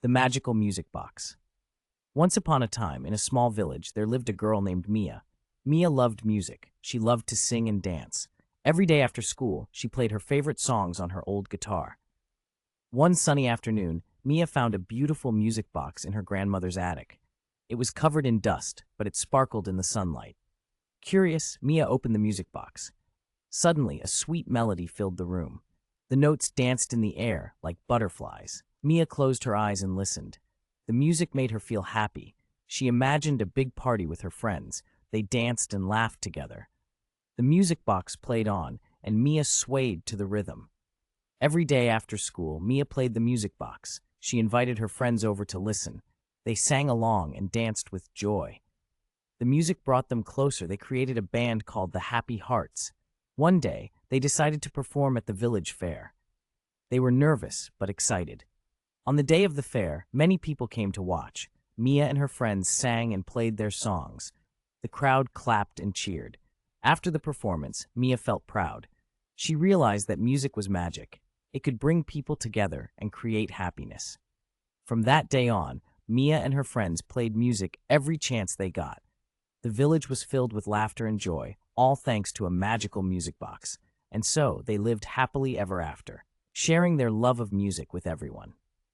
The Magical Music Box. Once upon a time, in a small village, there lived a girl named Mia. Mia loved music. She loved to sing and dance. Every day after school, she played her favorite songs on her old guitar. One sunny afternoon, Mia found a beautiful music box in her grandmother's attic. It was covered in dust, but it sparkled in the sunlight. Curious, Mia opened the music box. Suddenly, a sweet melody filled the room. The notes danced in the air like butterflies. Mia closed her eyes and listened. The music made her feel happy. She imagined a big party with her friends. They danced and laughed together. The music box played on, and Mia swayed to the rhythm. Every day after school, Mia played the music box. She invited her friends over to listen. They sang along and danced with joy. The music brought them closer. They created a band called the Happy Hearts. One day, they decided to perform at the village fair. They were nervous but excited. On the day of the fair, many people came to watch. Mia and her friends sang and played their songs. The crowd clapped and cheered. After the performance, Mia felt proud. She realized that music was magic. It could bring people together and create happiness. From that day on, Mia and her friends played music every chance they got. The village was filled with laughter and joy, all thanks to a magical music box. And so they lived happily ever after, sharing their love of music with everyone.